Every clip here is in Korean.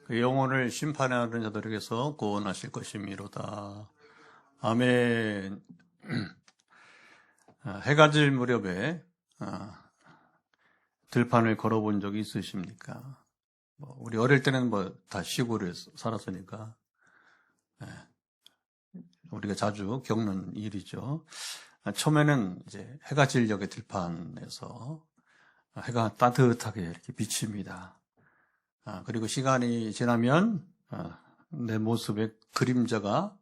그 영혼을 심판하는 자들에게서 구원하실 것이미로다. 아멘. 해가 질 무렵에 들판을 걸어본 적이 있으십니까? 우리 어릴 때는 다 시골에 살았으니까 우리가 자주 겪는 일이죠. 처음에는 이제 해가 질 적의 들판에서 해가 따뜻하게 이렇게 비칩니다. 그리고 시간이 지나면 내 모습의 그림자가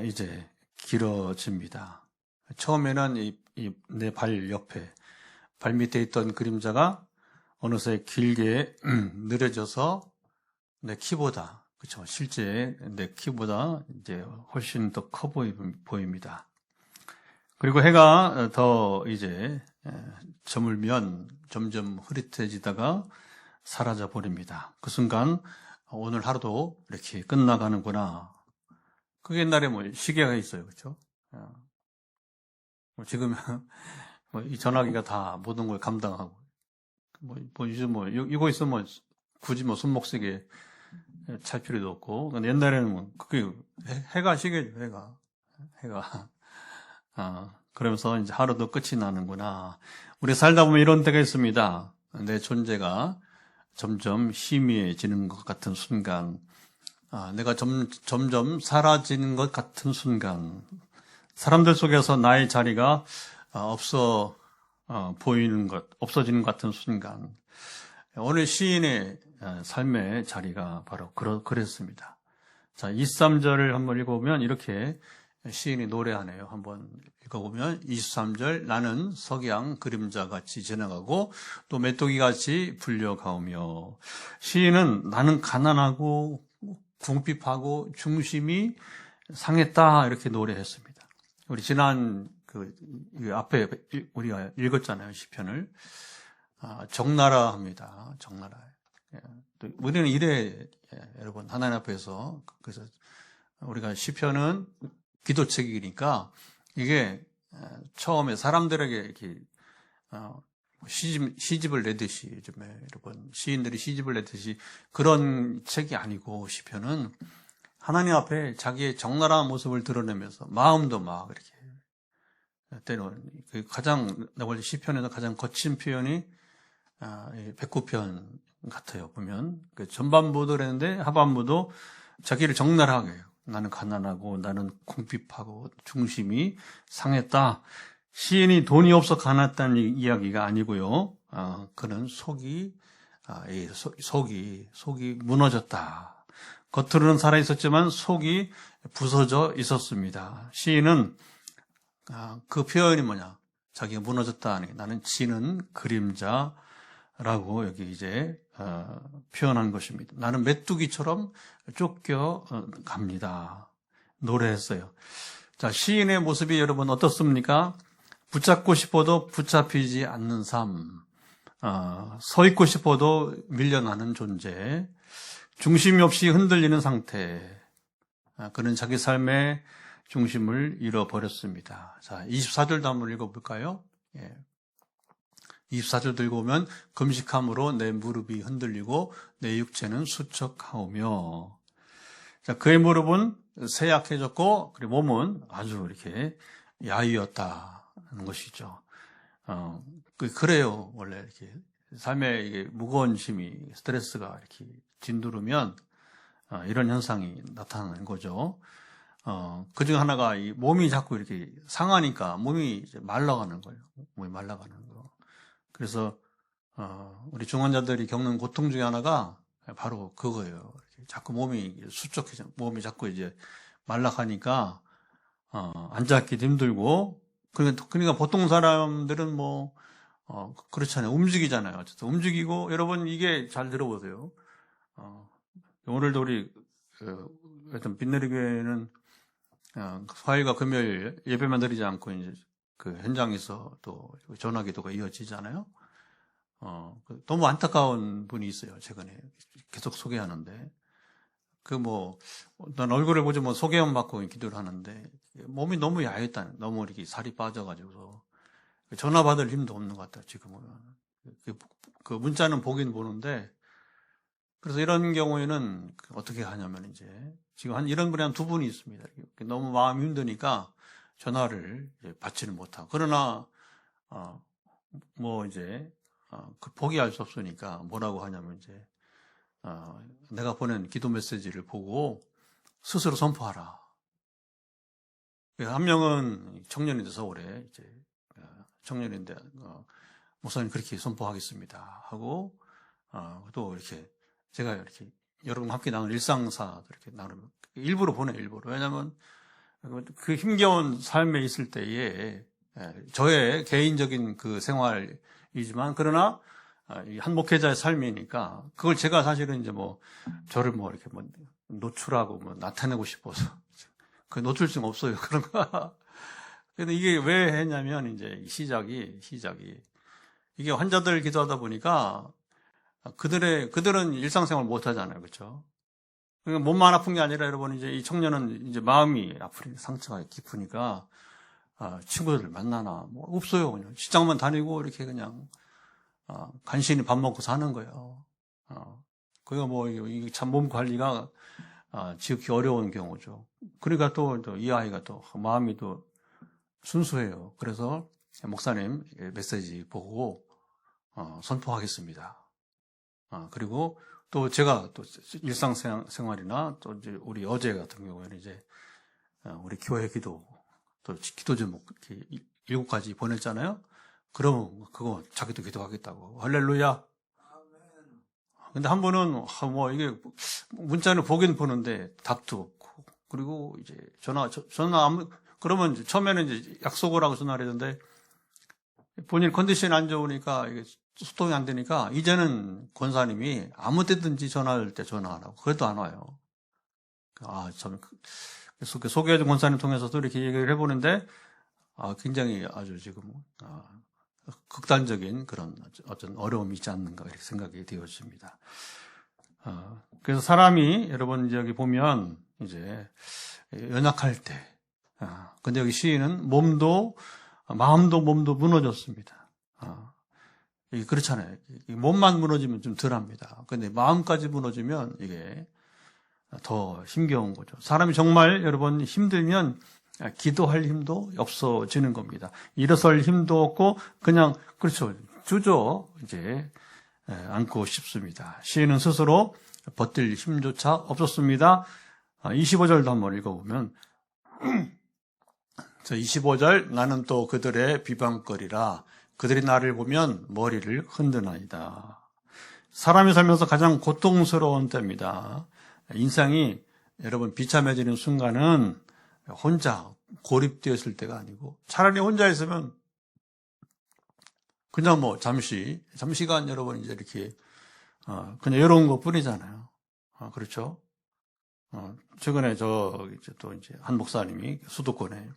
이제 길어집니다. 처음에는 내 발 옆에, 발 밑에 있던 그림자가 어느새 길게 느려져서 내 키보다, 그렇죠. 실제 내 키보다 이제 훨씬 더 커 보입니다. 그리고 해가 더 이제 저물면 점점 흐릿해지다가 사라져 버립니다. 그 순간 오늘 하루도 이렇게 끝나가는구나. 그 옛날에 시계가 있어요, 그렇죠? 지금 이 전화기가 다 모든 걸 감당하고 요즘 이거 있으면 굳이 손목시계 찰 필요도 없고. 옛날에는 그게 해가 시계죠, 해가. 그러면서 이제 하루도 끝이 나는구나. 우리 살다 보면 이런 때가 있습니다. 내 존재가 점점 희미해지는 것 같은 순간, 내가 점점 사라지는 것 같은 순간, 사람들 속에서 나의 자리가 없어지는 것 같은 순간, 오늘 시인의 삶의 자리가 바로 그랬습니다. 자, 23절을 한번 읽어보면 이렇게 시인이 노래하네요. 한번 읽어보면 23절, 나는 석양 그림자같이 지나가고 또 메뚜기같이 불려가오며. 시인은 나는 가난하고 궁핍하고 중심이 상했다 이렇게 노래했습니다. 우리 지난 앞에 우리가 읽었잖아요, 시편을. 적나라 합니다. 적나라. 우리는 이래, 여러분, 하나님 앞에서. 그래서 우리가 시편은 기도책이니까 이게 처음에 사람들에게 이렇게 시집을 내듯이, 요즘에 여러분 시인들이 시집을 내듯이 그런 책이 아니고, 시편은 하나님 앞에 자기의 적나라한 모습을 드러내면서 마음도 막 이렇게 때로는 원래 시편에서 가장 거친 표현이 백구편 같아요. 보면 그 전반부도 그랬는데 하반부도 자기를 적나라하게 해요. 나는 가난하고 나는 궁핍하고 중심이 상했다. 시인이 돈이 없어 가난했다는 이야기가 아니고요. 그는 속이 무너졌다. 겉으로는 살아있었지만 속이 부서져 있었습니다. 시인은 그 표현이 뭐냐? 자기가 무너졌다. 나는 지는 그림자라고 여기 이제 표현한 것입니다. 나는 메뚜기처럼 쫓겨갑니다. 노래했어요. 자, 시인의 모습이 여러분 어떻습니까? 붙잡고 싶어도 붙잡히지 않는 삶, 서 있고 싶어도 밀려나는 존재, 중심이 없이 흔들리는 상태. 그는 자기 삶의 중심을 잃어버렸습니다. 자, 24절도 한번 읽어볼까요? 24절 읽어보면 금식함으로 내 무릎이 흔들리고 내 육체는 수척하오며. 자, 그의 무릎은 쇠약해졌고 그리고 몸은 아주 이렇게 야위었다는 것이죠. 그래요. 원래 이렇게 삶에 이게 무거운 짐이, 스트레스가 이렇게 진두르면 이런 현상이 나타나는 거죠. 그중 하나가 이 몸이 자꾸 이렇게 상하니까 몸이 이제 말라가는 거예요. 몸이 말라가는 거. 그래서 우리 중환자들이 겪는 고통 중에 하나가 바로 그거예요. 자꾸 몸이 수척해져, 몸이 자꾸 이제 말라가니까 앉아있기도 힘들고. 그러니까 보통 사람들은 그렇잖아요. 움직이잖아요. 어쨌든 움직이고. 여러분 이게 잘 들어보세요. 오늘도 우리 하여튼 빛내리교회는 화요일과 금요일 예배만 드리지 않고 이제 그 현장에서 또 전화기도가 이어지잖아요. 너무 안타까운 분이 있어요. 최근에 계속 소개하는데 난 얼굴을 보지 소개만 받고 기도를 하는데 몸이 너무 야했다. 너무 이렇게 살이 빠져가지고서 전화 받을 힘도 없는 것 같아요. 지금은 그 문자는 보긴 보는데 그래서 이런 경우에는 어떻게 하냐면 이제 지금 이런 분이 한 두 분이 있습니다. 너무 마음이 힘드니까 전화를 받지는 못하고. 그러나, 이제, 포기할 수 없으니까 뭐라고 하냐면 이제, 내가 보낸 기도 메시지를 보고 스스로 선포하라. 한 명은 청년인데 서울에 이제, 청년인데, 목사님 그렇게 선포하겠습니다. 하고, 또 이렇게 제가 이렇게 여러분 함께 나눈 일상사 이렇게 나누면 일부러 보내 일부러. 왜냐하면 그 힘겨운 삶에 있을 때에 저의 개인적인 그 생활이지만 그러나 한 목회자의 삶이니까 그걸 제가 사실은 이제 저를 이렇게 노출하고 나타내고 싶어서 그 노출증 없어요. 그런 거. 근데 이게 왜 했냐면 이제 시작이 이게 환자들 기도하다 보니까 그들은 일상생활 못 하잖아요. 그렇죠? 그러니까 몸만 아픈 게 아니라 여러분 이제 이 청년은 이제 마음이 아프니 상처가 깊으니까 친구들 만나나 없어요. 그냥 시장만 다니고 이렇게 그냥 간신히 밥 먹고 사는 거예요. 그거 이게 참 몸 관리가 지극히 어려운 경우죠. 그러니까 또 이 아이가 또 마음이 또 순수해요. 그래서 목사님 메시지 보고 선포하겠습니다. 그리고 또 제가 또 일상생활이나 또 이제 우리 어제 같은 경우에는 이제 우리 교회 기도 또 기도 제목 이렇게 7가지 보냈잖아요. 그러면 그거 자기도 기도하겠다고. 할렐루야. 근데 한 번은 이게 문자를 보긴 보는데 답도 없고 그리고 이제 전화 그러면 처음에는 이제 약속을 하고 전화를 했는데 본인 컨디션이 안 좋으니까 이게 소통이 안 되니까 이제는 권사님이 아무 때든지 전화할 때 전화하라고. 그래도 안 와요. 참 소개해준 권사님 통해서도 이렇게 얘기를 해보는데 굉장히 아주 지금 극단적인 그런 어떤 어려움이 있지 않는가 이렇게 생각이 되어집니다. 그래서 사람이 여러분 여기 보면 이제 연약할 때 근데 여기 시인은 마음도 몸도 무너졌습니다. 이게 그렇잖아요. 몸만 무너지면 좀 덜합니다. 근데 마음까지 무너지면 이게 더 힘겨운 거죠. 사람이 정말 여러분 힘들면 기도할 힘도 없어지는 겁니다. 일어설 힘도 없고 그냥 그렇죠. 주저 이제 앉고 싶습니다. 시인은 스스로 버틸 힘조차 없었습니다. 25절도 한번 읽어보면 25절 나는 또 그들의 비방거리라 그들이 나를 보면 머리를 흔드나이다. 사람이 살면서 가장 고통스러운 때입니다. 인생이 여러분 비참해지는 순간은 혼자 고립되었을 때가 아니고 차라리 혼자 있으면 그냥 잠시간 여러분 이제 이렇게 그냥 외로운 것 뿐이잖아요. 그렇죠? 최근에 또 이제 한 목사님이 수도권에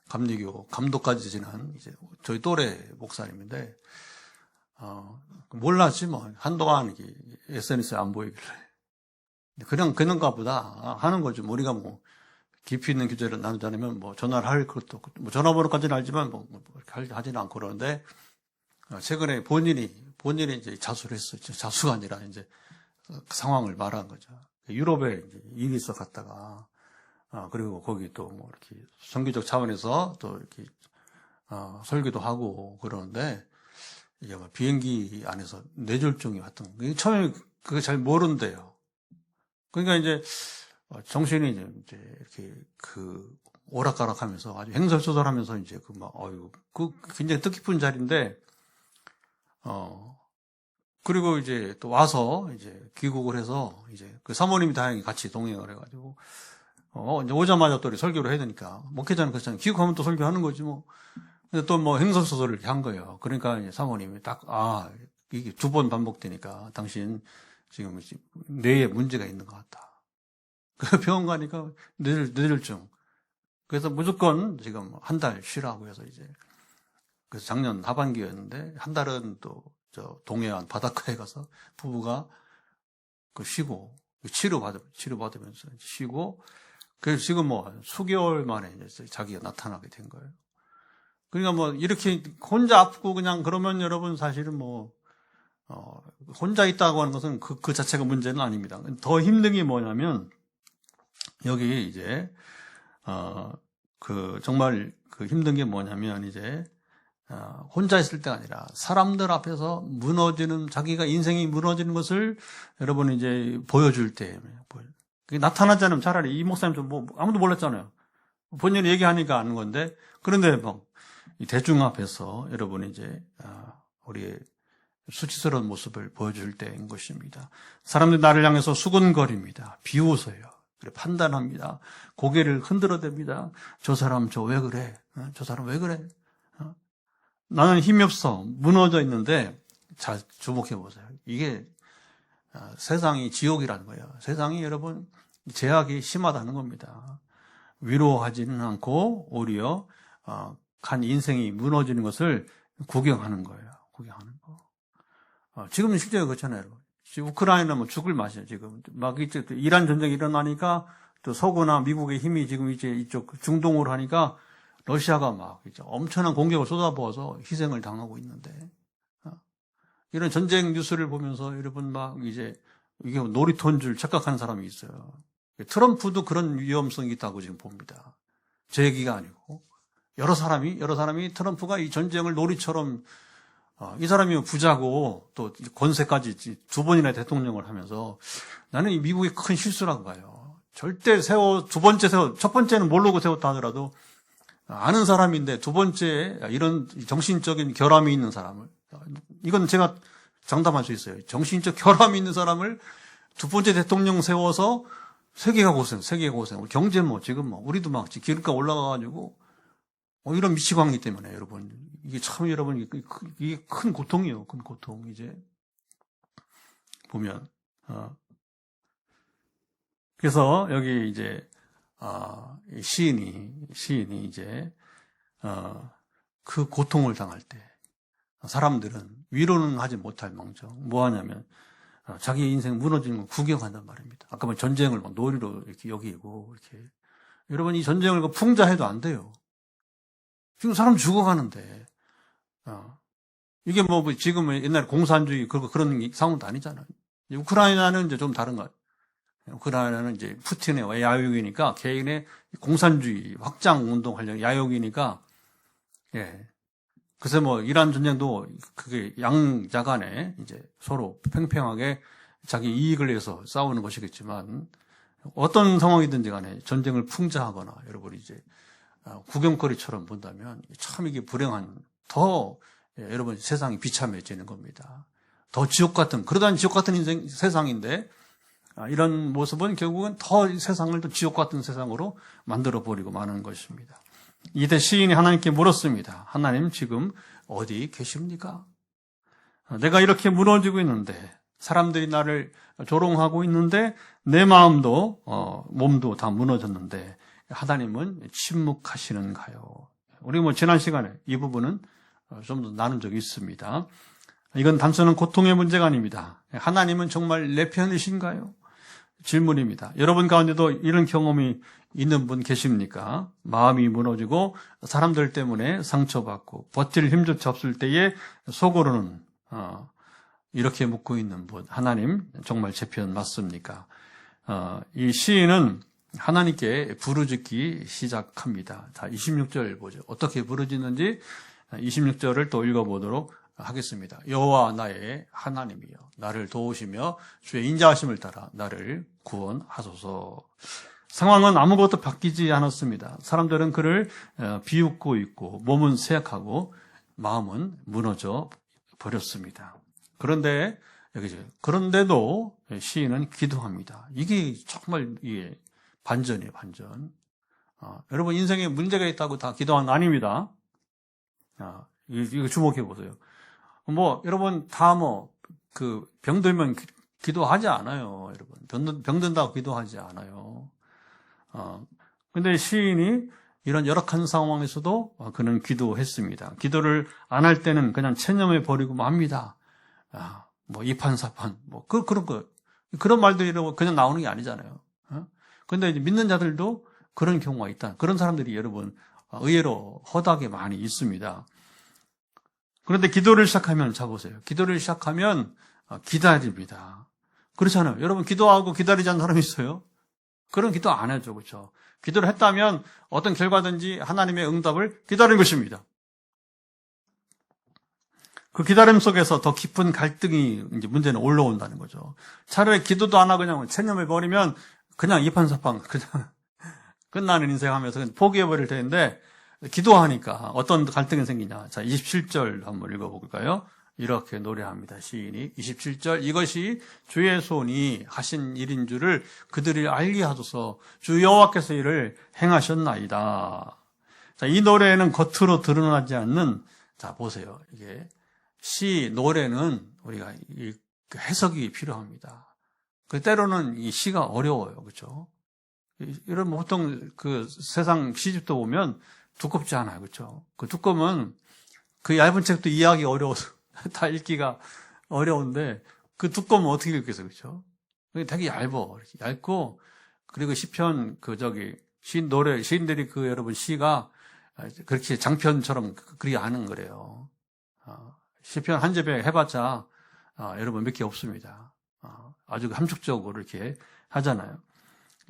감리교 감독까지 지난 이제 저희 또래 목사님인데 몰랐지 한동안 SNS에 안 보이길래 그냥 그런가 보다 하는 거죠. 우리가 깊이 있는 교제를 나누지 않으면 전화를 할 것도 없고 전화번호까지는 알지만 하지는 않고 그러는데 최근에 본인이 이제 자수를 했어요. 자수가 아니라 이제 그 상황을 말한 거죠. 유럽에 이제 일이 있어 갔다가 그리고 거기 또 이렇게 선교적 차원에서 또 이렇게 설교도 하고 그러는데 이게 비행기 안에서 뇌졸중이 왔던 거. 처음에 그거 잘 모른대요. 그러니까 이제 정신이 이제 이렇게 오락가락하면서 아주 횡설수설하면서 이제 굉장히 뜻깊은 자리인데 그리고 이제 또 와서 이제 귀국을 해서 이제 그 사모님이 다행히 같이 동행을 해가지고 이제 오자마자 또 설교를 해야 되니까 목회자는 그렇잖아요. 귀국하면 또 설교하는 거지 근데 또 횡설수설을 이렇게 한 거예요. 그러니까 이제 사모님이 이게 2번 반복되니까 당신 지금 뇌에 문제가 있는 것 같다. 그 병원 가니까 뇌졸중. 그래서 무조건 지금 한 달 쉬라고 해서 이제 그래서 작년 하반기였는데 한 달은 또 동해안 바닷가에 가서 부부가 쉬고 치료받으면서 쉬고 그래서 지금 수개월 만에 이제 자기가 나타나게 된 거예요. 그러니까 이렇게 혼자 아프고 그냥 그러면 여러분 사실은 혼자 있다고 하는 것은 그 자체가 문제는 아닙니다. 더 힘든 게 뭐냐면, 여기 이제, 정말 힘든 게 뭐냐면, 이제, 혼자 있을 때가 아니라 사람들 앞에서 자기가 인생이 무너지는 것을 여러분 이제 보여줄 때, 그게 나타나지 않으면 차라리 이 목사님 아무도 몰랐잖아요. 본인이 얘기하니까 아는 건데, 그런데 이 대중 앞에서 여러분 이제, 우리의 수치스러운 모습을 보여줄 때인 것입니다. 사람들이 나를 향해서 수군거립니다. 비웃어요. 그래, 판단합니다. 고개를 흔들어댑니다. 저 사람 왜 그래? 저 사람 왜 그래? 나는 힘이 없어. 무너져 있는데, 잘 주목해 보세요. 이게 세상이 지옥이라는 거예요. 세상이 여러분 제약이 심하다는 겁니다. 위로하지는 않고 오히려 간 인생이 무너지는 것을 구경하는 거예요. 구경하는 거. 지금은 실제로 그렇잖아요. 지금 우크라이나 죽을 맛이에요. 지금 막 이제 이란 전쟁이 일어나니까 또 서구나 미국의 힘이 지금 이제 이쪽 중동으로 하니까 러시아가 막 이제 엄청난 공격을 쏟아부어서 희생을 당하고 있는데, 이런 전쟁 뉴스를 보면서 여러분 이게 놀이터인 줄 착각하는 사람이 있어요. 트럼프도 그런 위험성이 있다고 지금 봅니다. 제 얘기가 아니고 여러 사람이 트럼프가 이 전쟁을 놀이처럼, 이 사람이 부자고 또 권세까지 2번이나 대통령을 하면서, 나는 이 미국의 큰 실수라고 봐요. 절대 첫 번째는 모르고 세웠다 하더라도 아는 사람인데 두 번째 이런 정신적인 결함이 있는 사람을, 이건 제가 장담할 수 있어요. 정신적 결함이 있는 사람을 두 번째 대통령 세워서 세계가 고생. 경제 지금 우리도 기름값 올라가가지고 이런 미치광이 때문에 여러분, 이게 참 여러분 이게 큰 고통이에요. 큰 고통. 이제 보면 그래서 여기 이제 시인이 이제, 그 고통을 당할 때, 사람들은 위로는 하지 못할 망정, 뭐 하냐면, 자기 인생 무너지는 걸 구경한단 말입니다. 아까 전쟁을 놀이로 이렇게 여기고, 이렇게. 여러분, 이 전쟁을 풍자해도 안 돼요. 지금 사람 죽어가는데, 이게 지금 옛날 공산주의, 그런 상황도 아니잖아요. 우크라이나는 이제 좀 다른 것 같아요. 우크라이나는 이제 푸틴의 야욕이니까, 개인의 공산주의 확장 운동하려는 야욕이니까, 글쎄 이란 전쟁도 그게 양자 간에 이제 서로 팽팽하게 자기 이익을 위해서 싸우는 것이겠지만, 어떤 상황이든지 간에 전쟁을 풍자하거나 여러분이 이제 구경거리처럼 본다면 참 이게 여러분 세상이 비참해지는 겁니다. 더 그러다니 지옥 같은 세상인데, 이런 모습은 결국은 더 세상을 더 지옥 같은 세상으로 만들어버리고 마는 것입니다. 이때 시인이 하나님께 물었습니다. 하나님 지금 어디 계십니까? 내가 이렇게 무너지고 있는데, 사람들이 나를 조롱하고 있는데, 내 마음도 몸도 다 무너졌는데 하나님은 침묵하시는가요? 우리 지난 시간에 이 부분은 좀 더 나눈 적이 있습니다. 이건 단순한 고통의 문제가 아닙니다. 하나님은 정말 내 편이신가요? 질문입니다. 여러분 가운데도 이런 경험이 있는 분 계십니까? 마음이 무너지고 사람들 때문에 상처받고 버틸 힘조차 없을 때에 속으로는 이렇게 묻고 있는 분, 하나님 정말 제 편 맞습니까? 이 시인은 하나님께 부르짖기 시작합니다. 자, 26절 보죠. 어떻게 부르짖는지 26절을 또 읽어보도록 하겠습니다. 여호와 나의 하나님이여, 나를 도우시며 주의 인자하심을 따라 나를 구원하소서. 상황은 아무것도 바뀌지 않았습니다. 사람들은 그를 비웃고 있고 몸은 쇠약하고 마음은 무너져 버렸습니다. 그런데도 시인은 기도합니다. 이게 정말 반전이에요, 반전. 여러분 인생에 문제가 있다고 다 기도한 거 아닙니다. 이거 주목해 보세요. 여러분 다 병들면 기도하지 않아요, 여러분. 병든다고 기도하지 않아요. 근데 시인이 이런 열악한 상황에서도 그는 기도했습니다. 기도를 안 할 때는 그냥 체념해 버리고 맙니다. 이판사판, 그런 거. 그런 말들이 그냥 나오는 게 아니잖아요. 근데 이제 믿는 자들도 그런 경우가 있다. 그런 사람들이 여러분, 의외로 허다하게 많이 있습니다. 그런데 기도를 시작하면, 자 보세요. 기도를 시작하면 기다립니다. 그렇잖아요. 여러분 기도하고 기다리지 않는 사람이 있어요? 그런 기도 안 하죠. 그렇죠? 기도를 했다면 어떤 결과든지 하나님의 응답을 기다리는 것입니다. 그 기다림 속에서 더 깊은 갈등이 이제 문제는 올라온다는 거죠. 차라리 기도도 안 하고 그냥 체념해 버리면 그냥 이판사판 그냥 끝나는 인생하면서 포기해 버릴 텐데, 기도하니까 어떤 갈등이 생기냐. 자, 27절 한번 읽어볼까요? 이렇게 노래합니다. 시인이 27절, 이것이 주의 손이 하신 일인 줄을 그들이 알게 하소서. 주 여호와께서 이를 행하셨나이다. 자, 이 노래는 겉으로 드러나지 않는, 자 보세요. 이게 노래는 우리가 해석이 필요합니다. 그 때로는 이 시가 어려워요. 그렇죠? 이런 보통 그 세상 시집도 보면 두껍지 않아요. 그렇죠? 그 두꺼우면 그 얇은 책도 이해하기 어려워서 다 읽기가 어려운데, 그 두꺼우면 어떻게 읽겠어요? 그렇죠? 되게 이렇게 얇고, 그리고 시편 시인들이 여러분 시가 그렇게 장편처럼 그리 아는 거래요. 시편 한 절에 해봤자 여러분 몇 개 없습니다. 아주 함축적으로 이렇게 하잖아요.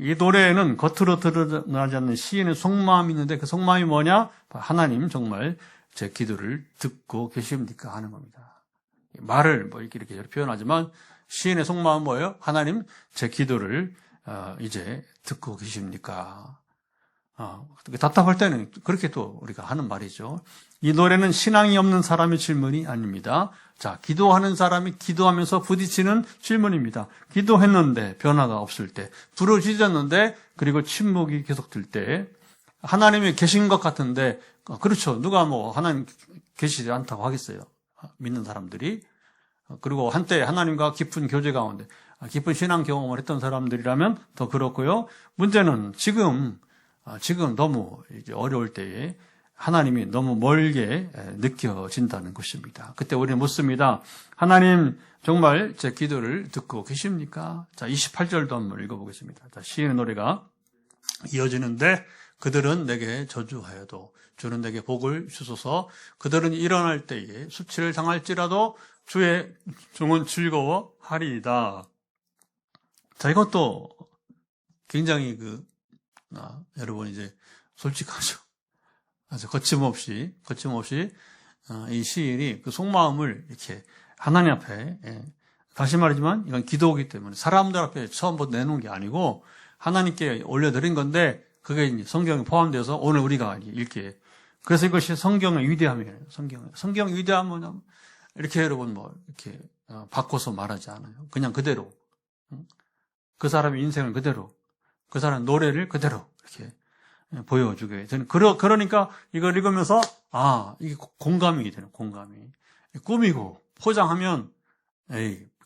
이 노래에는 겉으로 드러나지 않는 시인의 속마음이 있는데, 그 속마음이 뭐냐? 하나님 정말 제 기도를 듣고 계십니까? 하는 겁니다. 말을 뭐 이렇게 표현하지만 시인의 속마음은 뭐예요? 하나님 제 기도를 이제 듣고 계십니까? 답답할 때는 그렇게 또 우리가 하는 말이죠. 이 노래는 신앙이 없는 사람의 질문이 아닙니다. 자, 기도하는 사람이 기도하면서 부딪히는 질문입니다. 기도했는데 변화가 없을 때, 부르짖었는데 그리고 침묵이 계속될 때, 하나님이 계신 것 같은데, 그렇죠. 누가 뭐 하나님 계시지 않다고 하겠어요. 믿는 사람들이. 그리고 한때 하나님과 깊은 교제 가운데 깊은 신앙 경험을 했던 사람들이라면 더 그렇고요. 문제는 지금 너무 이제 어려울 때에 하나님이 너무 멀게 느껴진다는 것입니다. 그때 우리는 묻습니다. 하나님 정말 제 기도를 듣고 계십니까? 자, 28절도 한번 읽어보겠습니다. 자, 시인의 노래가 이어지는데, 그들은 내게 저주하여도 주는 내게 복을 주소서. 그들은 일어날 때에 수치를 당할지라도 주의 종은 즐거워하리이다. 자, 이것도 굉장히 여러분 이제 솔직하죠. 아주 거침없이 이 시인이 그 속마음을 이렇게 하나님 앞에, 다시 말하지만 이건 기도이기 때문에 사람들 앞에 처음부터 내놓은 게 아니고 하나님께 올려드린 건데, 그게 이제 성경에 포함되어서 오늘 우리가 읽기에, 그래서 이것이 성경의 위대함이에요. 성경 위대함은 이렇게 여러분 이렇게 바꿔서 말하지 않아요. 그냥 그대로, 그 사람의 인생을 그대로, 그 사람의 노래를 그대로 이렇게 보여주게 되는. 그러니까 이걸 읽으면서 이게 공감이 되는, 공감이. 꾸미고 포장하면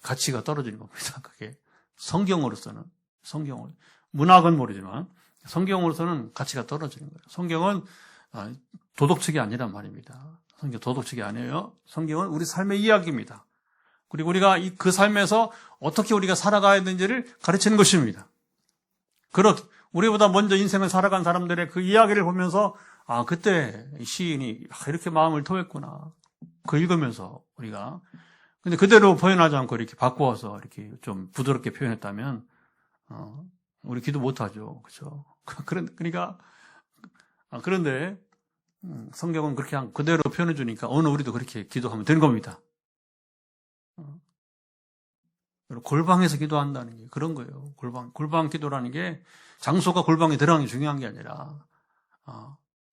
가치가 떨어지는 겁니다. 그게 성경으로서는, 문학은 모르지만 성경으로서는 가치가 떨어지는 거예요. 성경은 도덕책이 아니란 말입니다. 성경 도덕책이 아니에요. 성경은 우리 삶의 이야기입니다. 그리고 우리가 그 삶에서 어떻게 우리가 살아가야 되는지를 가르치는 것입니다. 우리보다 먼저 인생을 살아간 사람들의 그 이야기를 보면서 그때 시인이 이렇게 마음을 토했구나. 그 읽으면서 우리가, 근데 그대로 표현하지 않고 이렇게 바꾸어서 이렇게 좀 부드럽게 표현했다면 우리 기도 못하죠. 그렇죠? 그런데 성경은 그렇게 그대로 표현해 주니까 오늘 우리도 그렇게 기도하면 되는 겁니다. 골방에서 기도한다는 게 그런 거예요. 골방 기도라는 게 장소가 골방에 들어가는 게 중요한 게 아니라,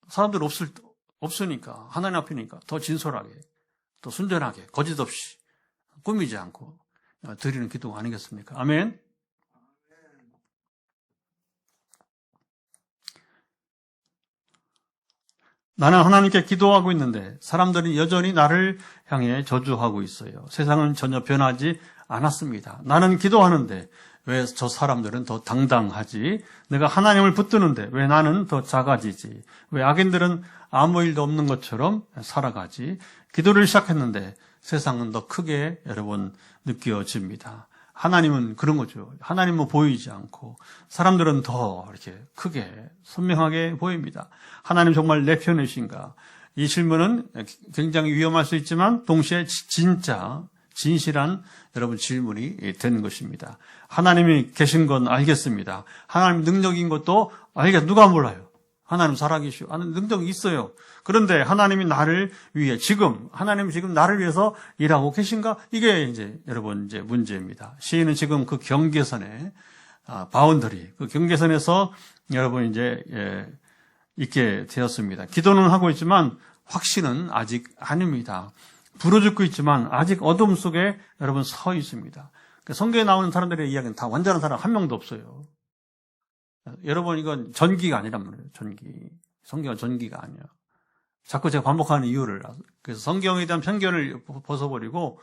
사람들 없으니까, 하나님 앞이니까 더 진솔하게, 더 순전하게, 거짓 없이, 꾸미지 않고 드리는 기도가 아니겠습니까? 아멘. 나는 하나님께 기도하고 있는데 사람들은 여전히 나를 향해 저주하고 있어요. 세상은 전혀 변하지 않았습니다. 나는 기도하는데 왜 저 사람들은 더 당당하지? 내가 하나님을 붙드는데 왜 나는 더 작아지지? 왜 악인들은 아무 일도 없는 것처럼 살아가지? 기도를 시작했는데 세상은 더 크게 여러분 느껴집니다. 하나님은 그런 거죠. 하나님은 보이지 않고 사람들은 더 이렇게 크게 선명하게 보입니다. 하나님 정말 내 편이신가? 이 질문은 굉장히 위험할 수 있지만 동시에 진짜 진실한 여러분 질문이 된 것입니다. 하나님이 계신 건 알겠습니다. 하나님 능력인 것도 누가 몰라요. 하나님 살아계시고 하나님 능력이 있어요. 그런데 하나님이 나를 위해 하나님이 지금 나를 위해서 일하고 계신가? 이게 이제 여러분 이제 문제입니다. 시인은 지금 그 경계선에 바운더리, 그 경계선에서 여러분 이제 있게 되었습니다. 기도는 하고 있지만 확신은 아직 아닙니다. 부르짖고 있지만 아직 어둠 속에 여러분 서 있습니다. 성경에 나오는 사람들의 이야기는 다 완전한 사람 한 명도 없어요. 여러분 이건 전기가 아니란 말이에요. 성경은 전기가 아니에요. 자꾸 제가 반복하는 이유를 그래서 성경에 대한 편견을 벗어버리고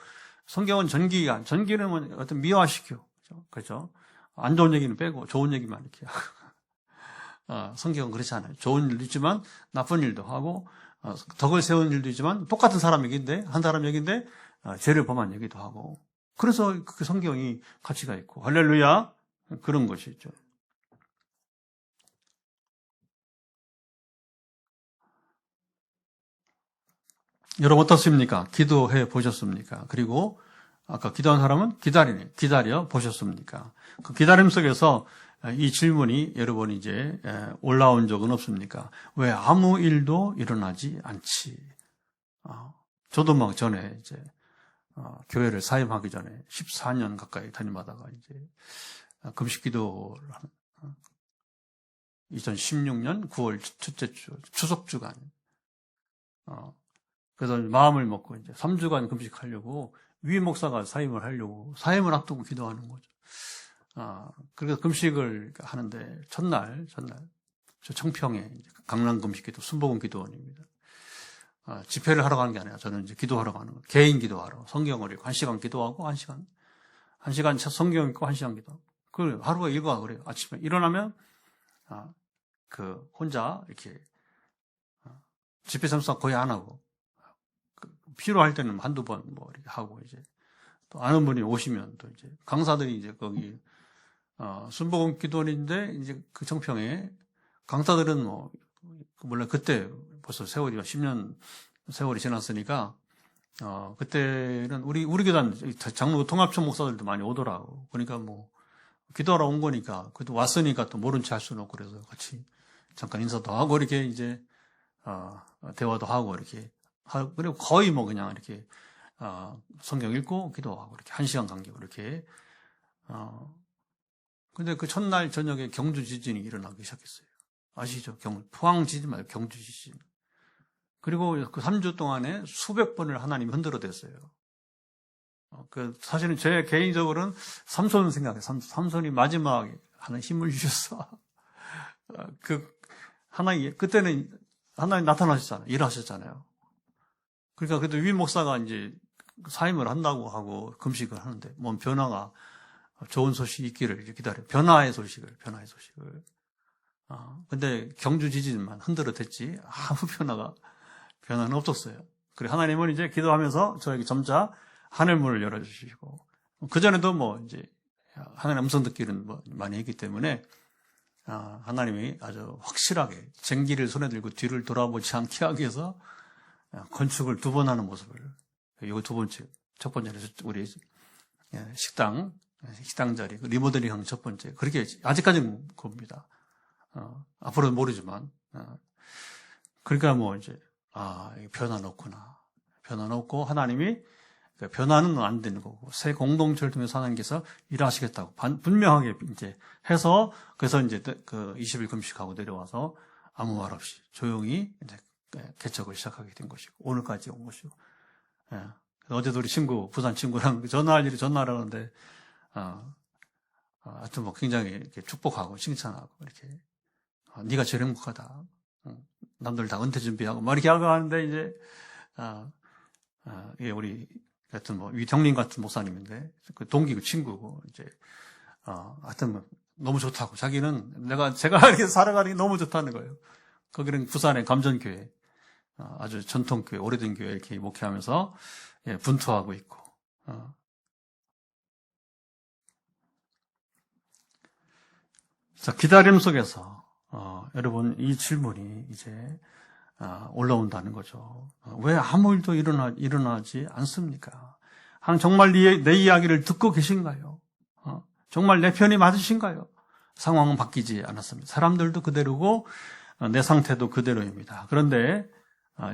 성경은 전기는 뭐 어떤 미화시켜 그렇죠? 안 좋은 얘기는 빼고 좋은 얘기만 이렇게 성경은 그렇지 않아요. 좋은 일도 있지만 나쁜 일도 하고 덕을 세운 일도 있지만 똑같은 사람 얘기인데 한 사람 얘기인데 죄를 범한 얘기도 하고 그래서 그 성경이 가치가 있고 할렐루야 그런 것이 있죠. 여러분 어떻습니까? 기도해 보셨습니까? 그리고 아까 기도한 사람은 기다려 보셨습니까? 그 기다림 속에서 이 질문이 여러분 이제 올라온 적은 없습니까? 왜 아무 일도 일어나지 않지? 저도 막 전에 이제 교회를 사임하기 전에 14년 가까이 다니다가 이제 금식 기도를 2016년 9월 첫째 주 추석 주간 그래서 마음을 먹고 이제 3주간 금식하려고 위 목사가 사임을 하려고 사임을 앞두고 기도하는 거죠. 그래서 금식을 하는데 첫날 저 청평에 강남 금식기도 순복음 기도원입니다. 집회를 하러 가는 게 아니라 저는 이제 기도하러 가는 거예요. 개인 기도하러 성경을 읽고 1시간 기도하고 1시간 성경 읽고 1시간 기도하고 그 하루가 일과 그래요. 아침에 일어나면 그 혼자 이렇게 집회 참석 거의 안 하고 필요할 때는 한두 번 뭐 이렇게 하고 이제 또 아는 분이 오시면 또 이제 강사들이 이제 거기 순복음 기도원인데 이제 그 청평에 강사들은 뭐 물론 그때 벌써 세월이 10년 세월이 지났으니까 그때는 우리 교단 장로 통합청 목사들도 많이 오더라고. 그러니까 뭐 기도하러 온 거니까 그래도 왔으니까 또 모른 체 할 수는 없고 그래서 같이 잠깐 인사도 하고 이렇게 이제 대화도 하고 이렇게 그리고 거의 뭐 그냥 이렇게 성경 읽고 기도하고 이렇게 1시간 간격으로 이렇게 근데 그 첫날 저녁에 경주 지진이 일어나기 시작했어요. 아시죠? 포항 지진 말고 경주 지진. 그리고 그 3주 동안에 수백 번을 하나님이 흔들어댔어요. 사실은 제 개인적으로는 삼손 생각해요. 삼손이 마지막에 하나님 힘을 주셨어. 그때는 하나님 나타나셨잖아요. 일하셨잖아요. 그러니까 그래도 위 목사가 이제 사임을 한다고 하고 금식을 하는데 뭔 변화가 좋은 소식이 있기를 기다려. 변화의 소식을. 근데 경주 지진만 흔들어댔지 아무 변화는 없었어요. 그리고 하나님은 이제 기도하면서 저에게 점차 하늘문을 열어주시고 그전에도 뭐 이제 하나님 음성 듣기는 뭐 많이 했기 때문에 하나님이 아주 확실하게 쟁기를 손에 들고 뒤를 돌아보지 않게 하기 위해서 건축을 2번 하는 모습을 이거 2번째 첫 번째는 우리 식당 자리 리모델링 첫 번째 그렇게 아직까지는 그겁니다. 앞으로는 모르지만 그러니까 뭐 이제 변화는 없구나. 변화는 없고 하나님이 변화는 안 되는 거고 새 공동체를 통해서 하나님께서 일하시겠다고 분명하게 이제 해서 그래서 이제 그 20일 금식하고 내려와서 아무 말 없이 조용히 이제 개척을 시작하게 된 것이고 오늘까지 온 것이고 어제도 우리 부산 친구랑 전화할 일이 전화하는데 하여튼 뭐 굉장히 이렇게 축복하고 칭찬하고 이렇게 네가 제일 행복하다. 남들 다 은퇴 준비하고 막 이렇게 하는데 이제 예, 우리 하여튼 뭐 위경림 같은 목사님인데 그 동기고 친구고 이제 하여튼 뭐 너무 좋다고 자기는 제가 이렇게 살아가는 게 너무 좋다는 거예요. 거기는 부산의 감전교회 아주 전통교회 오래된 교회 이렇게 목회하면서 예, 분투하고 있고 자 기다림 속에서 여러분 이 질문이 이제 올라온다는 거죠. 왜 아무 일도 일어나지 않습니까? 하나님 정말 내 이야기를 듣고 계신가요? 정말 내 편이 맞으신가요? 상황은 바뀌지 않았습니다. 사람들도 그대로고 내 상태도 그대로입니다. 그런데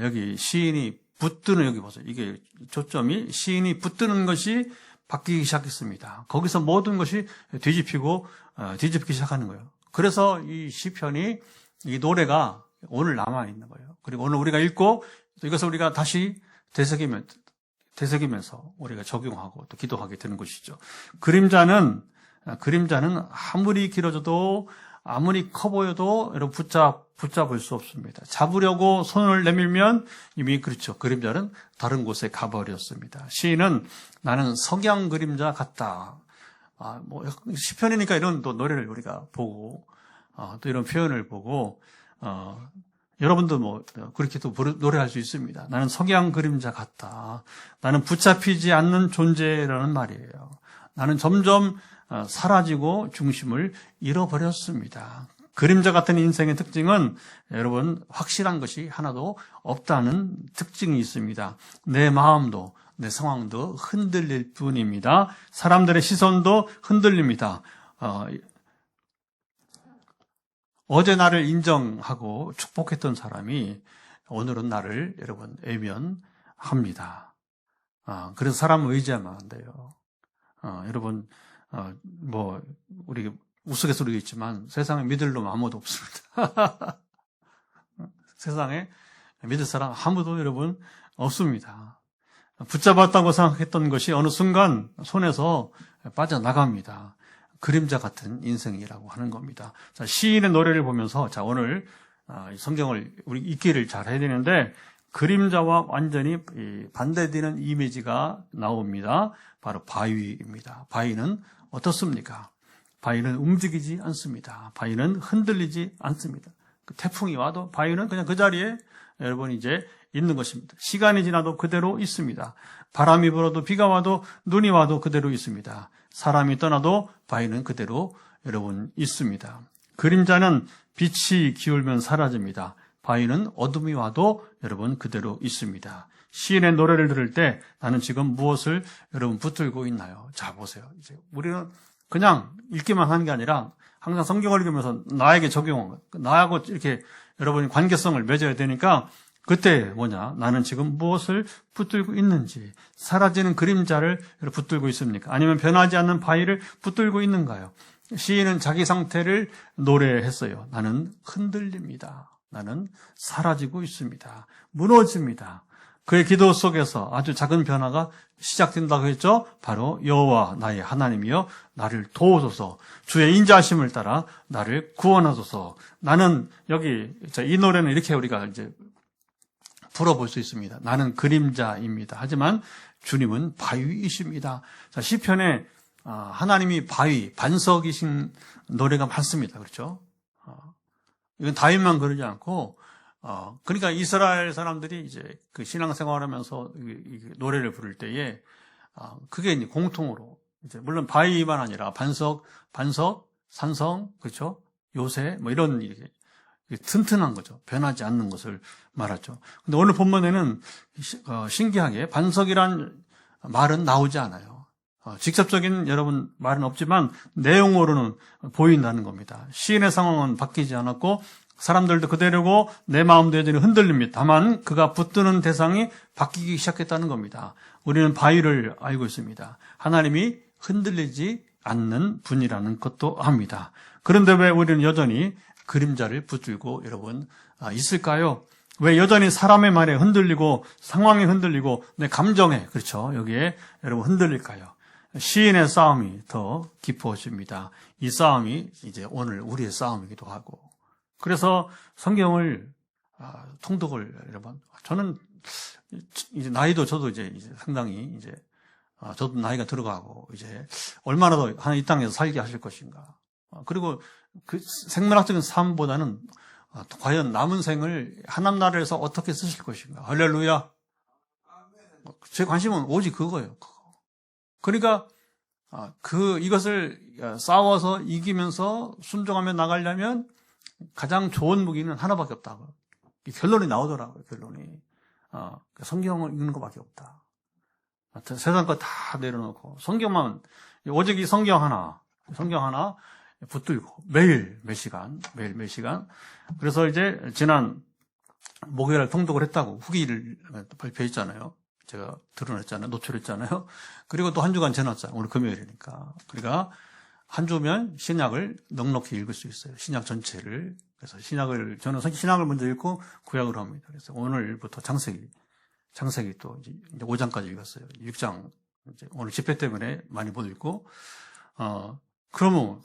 여기 시인이 붙드는, 여기 보세요. 이게 초점이 시인이 붙드는 것이 바뀌기 시작했습니다. 거기서 모든 것이 뒤집기 시작하는 거예요. 그래서 이 시편이, 이 노래가 오늘 남아있는 거예요. 그리고 오늘 우리가 읽고 이것을 우리가 다시 되새기면서 우리가 적용하고 또 기도하게 되는 것이죠. 그림자는 아무리 길어져도 아무리 커 보여도 여러분 붙잡을 수 없습니다. 잡으려고 손을 내밀면 이미 그렇죠. 그림자는 다른 곳에 가버렸습니다. 시인은 나는 석양 그림자 같다. 시편이니까 이런 또 노래를 우리가 보고 또 이런 표현을 보고 여러분도 그렇게 또 노래할 수 있습니다. 나는 석양 그림자 같다. 나는 붙잡히지 않는 존재라는 말이에요. 나는 점점 사라지고 중심을 잃어버렸습니다. 그림자 같은 인생의 특징은 여러분 확실한 것이 하나도 없다는 특징이 있습니다. 내 마음도 내 상황도 흔들릴 뿐입니다. 사람들의 시선도 흔들립니다. 어제 나를 인정하고 축복했던 사람이 오늘은 나를 여러분 외면합니다. 그래서 사람을 의지하면 안 돼요. 여러분 우리 우스갯소리겠지만 세상에 믿을 놈 아무도 없습니다. 세상에 믿을 사람 아무도 여러분 없습니다. 붙잡았다고 생각했던 것이 어느 순간 손에서 빠져나갑니다. 그림자 같은 인생이라고 하는 겁니다. 자, 시인의 노래를 보면서 오늘 성경을 우리 읽기를 잘 해야 되는데 그림자와 완전히 반대되는 이미지가 나옵니다. 바로 바위입니다. 바위는 어떻습니까? 바위는 움직이지 않습니다. 바위는 흔들리지 않습니다. 태풍이 와도 바위는 그냥 그 자리에 여러분 이제 있는 것입니다. 시간이 지나도 그대로 있습니다. 바람이 불어도 비가 와도 눈이 와도 그대로 있습니다. 사람이 떠나도 바위는 그대로 여러분 있습니다. 그림자는 빛이 기울면 사라집니다. 바위는 어둠이 와도 여러분 그대로 있습니다. 시인의 노래를 들을 때 나는 지금 무엇을 여러분 붙들고 있나요? 자, 보세요. 이제 우리는 그냥 읽기만 하는 게 아니라 항상 성경을 읽으면서 나에게 적용한 것, 나하고 이렇게 여러분이 관계성을 맺어야 되니까 그때 나는 지금 무엇을 붙들고 있는지, 사라지는 그림자를 붙들고 있습니까? 아니면 변하지 않는 바위를 붙들고 있는가요? 시인은 자기 상태를 노래했어요. 나는 흔들립니다. 나는 사라지고 있습니다. 무너집니다. 그의 기도 속에서 아주 작은 변화가 시작된다고 했죠. 바로 여호와 나의 하나님이여 나를 도우소서, 주의 인자하심을 따라 나를 구원하소서. 나는 여기 이 노래는 이렇게 우리가 이제 풀어볼 수 있습니다. 나는 그림자입니다. 하지만 주님은 바위이십니다. 자, 시편에 하나님이 바위, 반석이신 노래가 많습니다. 그렇죠? 이건 다윗만 그러지 않고 그러니까 이스라엘 사람들이 이제 그 신앙생활하면서 노래를 부를 때에 그게 이제 공통으로 이제 물론 바위만 아니라 반석, 산성, 그렇죠? 요새 이런 이렇게 튼튼한 거죠. 변하지 않는 것을 말하죠. 근데 오늘 본문에는 신기하게 반석이란 말은 나오지 않아요. 직접적인 여러분 말은 없지만 내용으로는 보인다는 겁니다. 시인의 상황은 바뀌지 않았고 사람들도 그대로고 내 마음도 여전히 흔들립니다. 다만 그가 붙드는 대상이 바뀌기 시작했다는 겁니다. 우리는 바위를 알고 있습니다. 하나님이 흔들리지 않는 분이라는 것도 압니다. 그런데 왜 우리는 여전히 그림자를 붙들고 여러분 있을까요? 왜 여전히 사람의 말에 흔들리고 상황에 흔들리고 내 감정에 그렇죠? 여기에 여러분 흔들릴까요? 시인의 싸움이 더 깊어집니다. 이 싸움이 이제 오늘 우리의 싸움이기도 하고 그래서 성경을 통독을 여러분 저는 이제 나이도 저도 이제 상당히 이제 저도 나이가 들어가고 이제 얼마나 더 이 땅에서 살게 하실 것인가. 그리고 그 생물학적인 삶보다는 과연 남은 생을 하나님 나라에서 어떻게 쓰실 것인가. 할렐루야. 제 관심은 오직 그거예요. 그러니까 이것을 싸워서 이기면서 순종하며 나가려면 가장 좋은 무기는 하나밖에 없다고. 결론이 나오더라고요, 결론이. 성경을 읽는 것밖에 없다. 세상 거 다 내려놓고, 성경만, 오직 이 성경 하나 붙들고, 매일 몇 시간. 그래서 이제, 지난 목요일에 통독을 했다고 후기를 발표했잖아요. 제가 드러냈잖아요. 노출했잖아요. 그리고 또 한 주간 지났잖아요. 오늘 금요일이니까. 그러니까, 한 주면 신약을 넉넉히 읽을 수 있어요. 신약 전체를. 그래서 저는 신약을 먼저 읽고 구약을 합니다. 그래서 오늘부터 창세기 또 이제 5장까지 읽었어요. 6장, 이제 오늘 집회 때문에 많이 못 읽고, 그러면,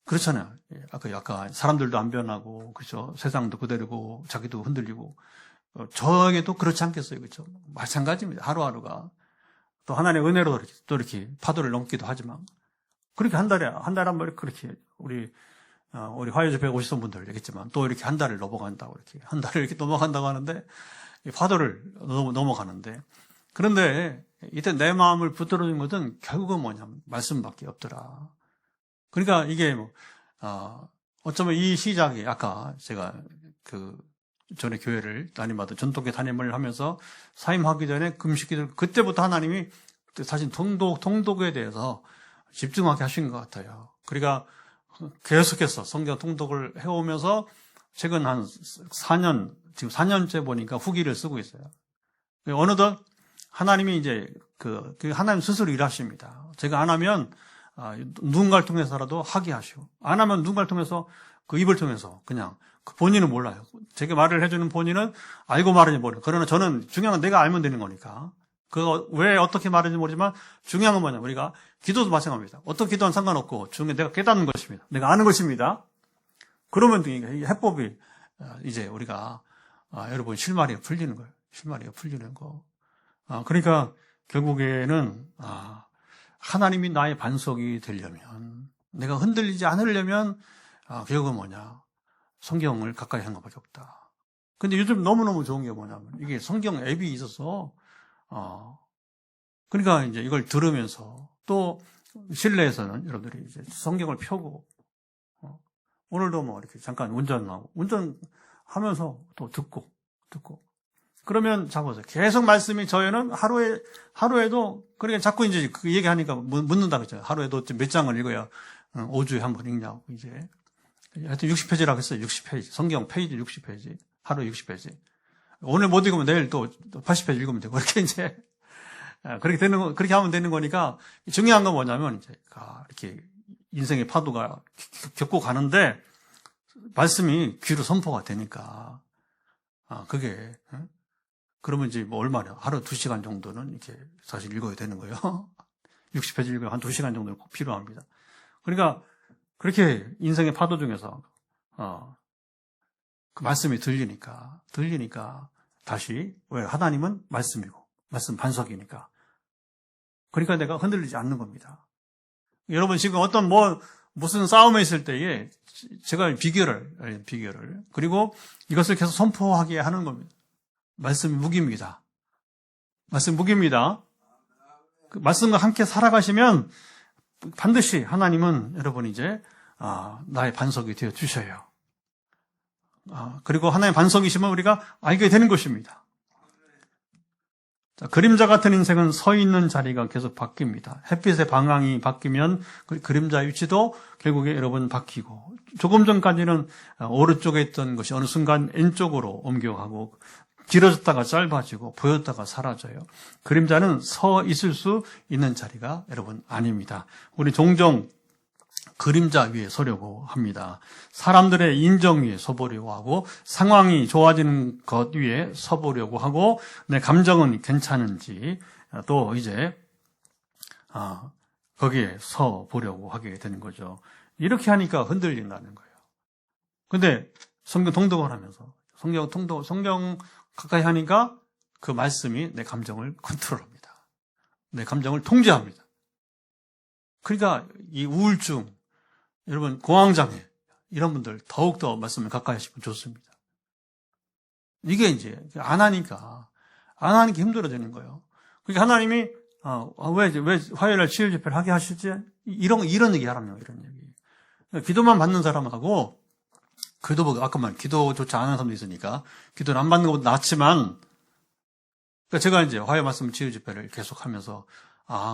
그렇잖아요. 아까 사람들도 안 변하고, 그렇죠. 세상도 그대로고, 자기도 흔들리고, 저에게도 그렇지 않겠어요. 그렇죠. 마찬가지입니다. 하루하루가. 또 하나님의 은혜로 또 이렇게 파도를 넘기도 하지만, 그렇게 한 달에 한 번 그렇게, 우리 화요집회 오시던 분들 얘기했지만, 또 이렇게 한 달을 넘어간다고, 이렇게. 한 달을 이렇게 넘어간다고 하는데, 이 파도를 넘어가는데, 그런데 이때 내 마음을 붙들어준 것은 결국은 뭐냐면, 말씀밖에 없더라. 그러니까 이게 어쩌면 이 시작이, 아까 제가 전에 교회를 담임하던 전통교 담임을 하면서 사임하기 전에 금식기도, 그때부터 하나님이 사실 통독에 대해서 집중하게 하신 것 같아요. 그러니까 계속해서 성경 통독을 해오면서 최근 한 4년, 지금 4년째 보니까 후기를 쓰고 있어요. 어느덧 하나님이 이제 하나님 스스로 일하십니다. 제가 안 하면 누군가를 통해서라도 하게 하시고, 안 하면 누군가를 통해서 그 입을 통해서 그냥 본인은 몰라요. 제게 말을 해주는 본인은 알고 말하는지 모르요. 그러나 저는 중요한 건 내가 알면 되는 거니까. 그거 왜 어떻게 말하는지 모르지만 중요한 건 뭐냐면 우리가 기도도 마찬가지입니다. 어떤 기도는 상관없고 중요한 내가 깨닫는 것입니다. 내가 아는 것입니다. 그러면 이 해법이 이제 우리가 여러분 실마리가 풀리는 거예요. 실마리가 풀리는 거. 그러니까 결국에는 하나님이 나의 반석이 되려면, 내가 흔들리지 않으려면 결국은 뭐냐, 성경을 가까이 하는 것밖에 없다. 근데 요즘 너무너무 좋은 게 뭐냐면 이게 성경 앱이 있어서 그러니까 이제 이걸 들으면서 또 실내에서는 여러분들이 이제 성경을 펴고 오늘도 뭐 이렇게 잠깐 운전하면서 또 듣고 그러면 잡아서 계속 말씀이 저희는 하루에도 그러니까 자꾸 이제 그 얘기하니까 묻는다 그랬죠. 하루에도 몇 장을 읽어야 5주에 한 번 읽냐고 이제 하여튼 60페이지라고 했어요. 60페이지 성경 페이지 60페이지 하루에 60페이지 오늘 못 읽으면 내일 또 80페이지 읽으면 되고 그렇게 이제 그렇게 하면 되는 거니까 중요한 건 뭐냐면 이제 이렇게 인생의 파도가 겪고 가는데 말씀이 귀로 선포가 되니까 그게 그러면 이제 뭐 얼마나 하루 2시간 정도는 이렇게 사실 읽어야 되는 거예요. 60페이지 읽으면 한 2시간 정도는 꼭 필요합니다. 그러니까 그렇게 인생의 파도 중에서 그 말씀이 들리니까 다시 왜 하나님은 말씀이고 말씀 반석이니까 그러니까 내가 흔들리지 않는 겁니다. 여러분 지금 어떤 무슨 싸움에 있을 때에 제가 비결을 그리고 이것을 계속 선포하게 하는 겁니다. 말씀이 무기입니다. 말씀 무기입니다. 그 말씀과 함께 살아가시면 반드시 하나님은 여러분 이제 나의 반석이 되어 주셔요. 그리고 하나님의 반석이시면 우리가 알게 되는 것입니다. 자, 그림자 같은 인생은 서 있는 자리가 계속 바뀝니다. 햇빛의 방향이 바뀌면 그 그림자의 위치도 결국에 여러분 바뀌고 조금 전까지는 오른쪽에 있던 것이 어느 순간 왼쪽으로 옮겨가고 길어졌다가 짧아지고 보였다가 사라져요. 그림자는 서 있을 수 있는 자리가 여러분 아닙니다. 우리 종종 그림자 위에 서려고 합니다. 사람들의 인정 위에 서보려고 하고 상황이 좋아지는 것 위에 서보려고 하고 내 감정은 괜찮은지 또 이제 거기에 서보려고 하게 되는 거죠. 이렇게 하니까 흔들린다는 거예요. 근데 성경 통독을 하면서 성경 가까이 하니까 그 말씀이 내 감정을 컨트롤합니다. 내 감정을 통제합니다. 그러니까 이 우울증, 여러분 공황장애 이런 분들 더욱더 말씀을 가까이 하시면 좋습니다. 이게 이제 안 하니까 힘들어지는 거예요. 그러니까 하나님이 왜 화요일날 치유 집회를 하게 하실지 이런 얘기 하라며 이런 얘기. 기도만 받는 사람하고 아까 말 기도조차 안 하는 사람도 있으니까 기도를 안 받는 것보다 낫지만, 그러니까 제가 이제 화요 말씀 치유 집회를 계속하면서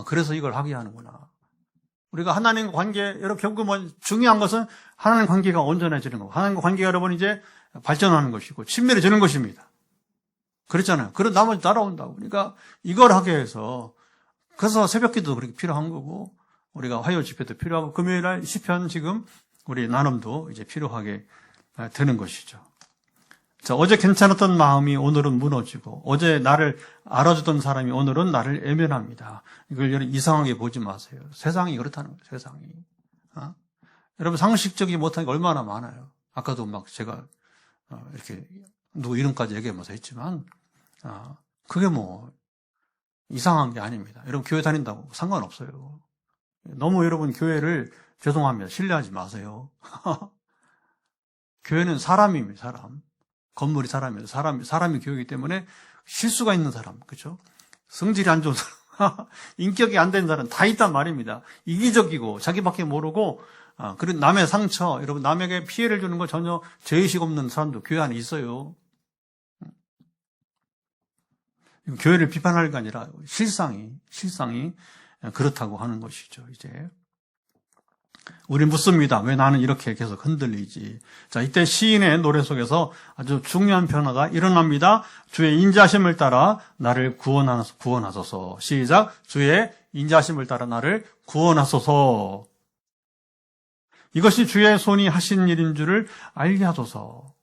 그래서 이걸 하게 하는구나. 우리가 하나님과 관계, 여러분 결국 중요한 것은 하나님 관계가 온전해지는 거고, 하나님과 관계가 여러분 이제 발전하는 것이고 친밀해지는 것입니다. 그랬잖아요. 그런 나머지 따라온다고. 그러니까 이걸 하게 해서, 그래서 새벽기도 그렇게 필요한 거고, 우리가 화요 집회도 필요하고, 금요일날 시편 지금 우리 나눔도 이제 필요하게 되는 것이죠. 자, 어제 괜찮았던 마음이 오늘은 무너지고, 어제 나를 알아주던 사람이 오늘은 나를 애면합니다. 이걸 여러분 이상하게 보지 마세요. 세상이 그렇다는 거예요, 세상이. 여러분 상식적이지 못한 게 얼마나 많아요. 아까도 막 제가 이렇게 누구 이름까지 얘기하면서 했지만, 그게 뭐 이상한 게 아닙니다. 여러분 교회 다닌다고 상관없어요. 너무 여러분 교회를 죄송합니다. 신뢰하지 마세요. 교회는 사람입니다, 사람. 건물이 사람이에요. 사람이 교회이기 때문에 실수가 있는 사람, 그렇죠? 성질이 안 좋은 사람, 인격이 안 되는 사람 다 있단 말입니다. 이기적이고 자기밖에 모르고, 그리고 남의 상처, 여러분 남에게 피해를 주는 거 전혀 죄의식 없는 사람도 교회 안에 있어요. 교회를 비판할 게 아니라 실상이 그렇다고 하는 것이죠. 이제 우리 묻습니다. 왜 나는 이렇게 계속 흔들리지? 자, 이때 시인의 노래 속에서 아주 중요한 변화가 일어납니다. 주의 인자심을 따라 나를 구원하소서. 시작. 주의 인자심을 따라 나를 구원하소서. 이것이 주의 손이 하신 일인 줄을 알게 하소서.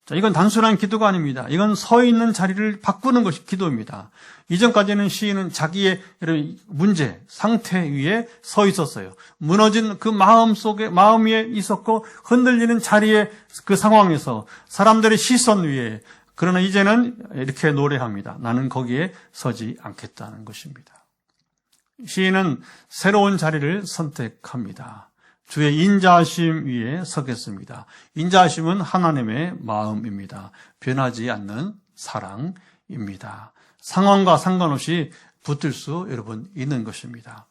자, 이건 단순한 기도가 아닙니다. 이건 서 있는 자리를 바꾸는 것이 기도입니다. 이전까지는 시인은 자기의 문제, 상태 위에 서 있었어요. 무너진 그 마음 위에 있었고, 흔들리는 자리에 그 상황에서 사람들의 시선 위에, 그러나 이제는 이렇게 노래합니다. 나는 거기에 서지 않겠다는 것입니다. 시인은 새로운 자리를 선택합니다. 주의 인자하심 위에 서겠습니다. 인자하심은 하나님의 마음입니다. 변하지 않는 사랑입니다. 상황과 상관없이 붙들 수 여러분 있는 것입니다.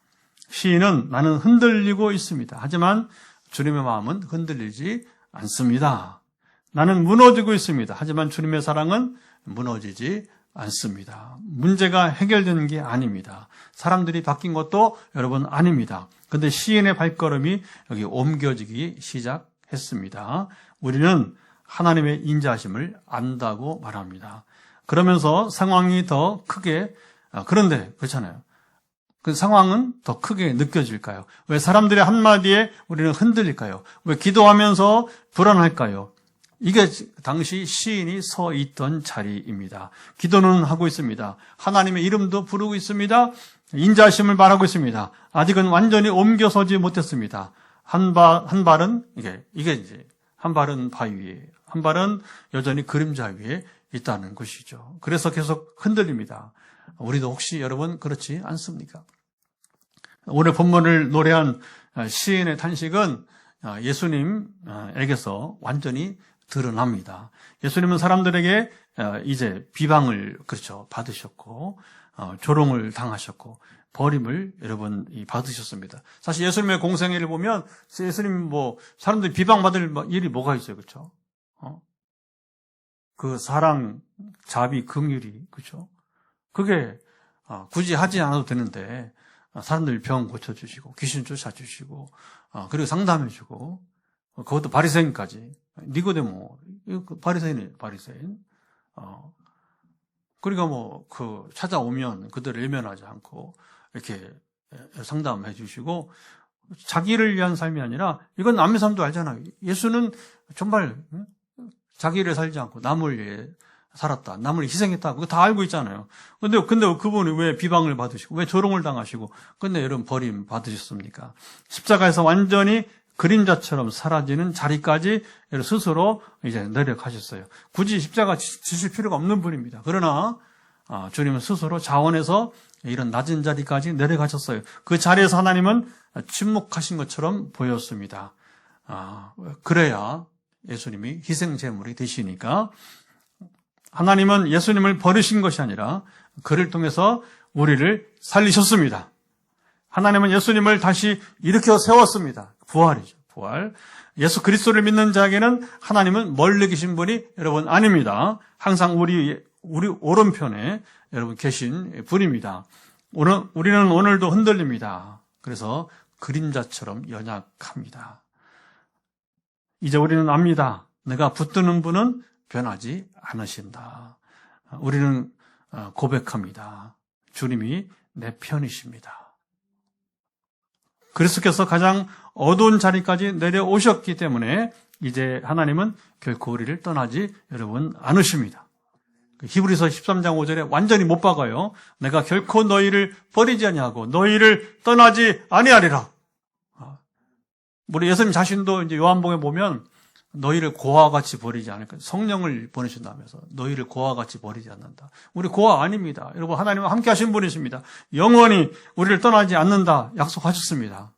시인은 나는 흔들리고 있습니다. 하지만 주님의 마음은 흔들리지 않습니다. 나는 무너지고 있습니다. 하지만 주님의 사랑은 무너지지 않습니다. 문제가 해결되는 게 아닙니다. 사람들이 바뀐 것도 여러분 아닙니다. 그런데 시인의 발걸음이 여기 옮겨지기 시작했습니다. 우리는 하나님의 인자하심을 안다고 말합니다. 그러면서 상황이 더 크게, 그런데 그렇잖아요. 그 상황은 더 크게 느껴질까요? 왜 사람들의 한마디에 우리는 흔들릴까요? 왜 기도하면서 불안할까요? 이게 당시 시인이 서 있던 자리입니다. 기도는 하고 있습니다. 하나님의 이름도 부르고 있습니다. 인자하심을 말하고 있습니다. 아직은 완전히 옮겨서지 못했습니다. 한 발은 이게 이제 한 발은 바위 위에, 한 발은 여전히 그림자 위에 있다는 것이죠. 그래서 계속 흔들립니다. 우리도 혹시 여러분 그렇지 않습니까? 오늘 본문을 노래한 시인의 탄식은 예수님에게서 완전히 드러납니다. 예수님은 사람들에게 이제 비방을 받으셨고 조롱을 당하셨고 버림을 여러분 받으셨습니다. 사실 예수님의 공생애를 보면 예수님 사람들이 비방받을 일이 뭐가 있어요, 그렇죠? 그 사랑, 자비, 긍휼이 그렇죠? 그게 굳이 하지 않아도 되는데 사람들 병 고쳐주시고 귀신 쫓아주시고 그리고 상담해주고 그것도 바리새인까지. 니고데모, 바리새인이에요, 바리새인. 그러니까 찾아오면 그들을 외면하지 않고, 이렇게 상담해 주시고, 자기를 위한 삶이 아니라, 이건 남의 삶도 알잖아요. 예수는 정말, 자기를 살지 않고 남을 위해 살았다. 남을 희생했다. 그거 다 알고 있잖아요. 근데 그분이 왜 비방을 받으시고, 왜 조롱을 당하시고, 근데 여러분 버림 받으셨습니까? 십자가에서 완전히 그림자처럼 사라지는 자리까지 스스로 이제 내려가셨어요. 굳이 십자가 지실 필요가 없는 분입니다. 그러나 주님은 스스로 자원해서 이런 낮은 자리까지 내려가셨어요. 그 자리에서 하나님은 침묵하신 것처럼 보였습니다. 그래야 예수님이 희생제물이 되시니까 하나님은 예수님을 버리신 것이 아니라 그를 통해서 우리를 살리셨습니다. 하나님은 예수님을 다시 일으켜 세웠습니다. 부활이죠. 부활. 예수 그리스도를 믿는 자에게는 하나님은 멀리 계신 분이 여러분 아닙니다. 항상 우리 오른편에 여러분 계신 분입니다. 우리는 오늘도 흔들립니다. 그래서 그림자처럼 연약합니다. 이제 우리는 압니다. 내가 붙드는 분은 변하지 않으신다. 우리는 고백합니다. 주님이 내 편이십니다. 그리스도께서 가장 어두운 자리까지 내려오셨기 때문에 이제 하나님은 결코 우리를 떠나지 여러분 않으십니다. 히브리서 13장 5절에 완전히 못 박아요. 내가 결코 너희를 버리지 아니하고 너희를 떠나지 아니하리라. 우리 예수님 자신도 이제 요한복음에 보면 너희를 고아와 같이 버리지 않을 거야. 성령을 보내신다면서 너희를 고아와 같이 버리지 않는다. 우리 고아 아닙니다. 여러분 하나님은 함께 하신 분이십니다. 영원히 우리를 떠나지 않는다 약속하셨습니다.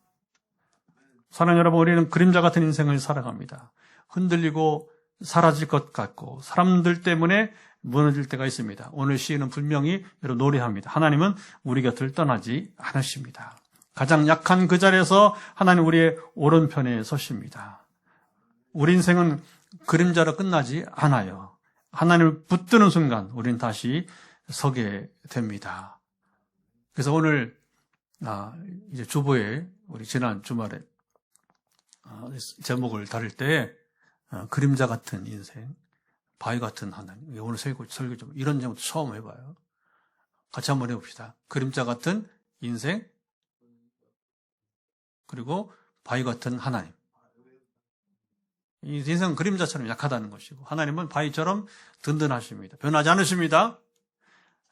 사랑하는 여러분, 우리는 그림자 같은 인생을 살아갑니다. 흔들리고 사라질 것 같고 사람들 때문에 무너질 때가 있습니다. 오늘 시인은 분명히 여러분 노래합니다. 하나님은 우리 곁을 떠나지 않으십니다. 가장 약한 그 자리에서 하나님 우리의 오른편에 서십니다. 우리 인생은 그림자로 끝나지 않아요. 하나님을 붙드는 순간 우리는 다시 서게 됩니다. 그래서 오늘 이제 주보에 우리 지난 주말에 제목을 다룰 때 그림자 같은 인생, 바위 같은 하나님. 오늘 설교 좀 이런 제목도 처음 해봐요. 같이 한번 해봅시다. 그림자 같은 인생, 그리고 바위 같은 하나님. 이 인생은 그림자처럼 약하다는 것이고 하나님은 바위처럼 든든하십니다. 변하지 않으십니다.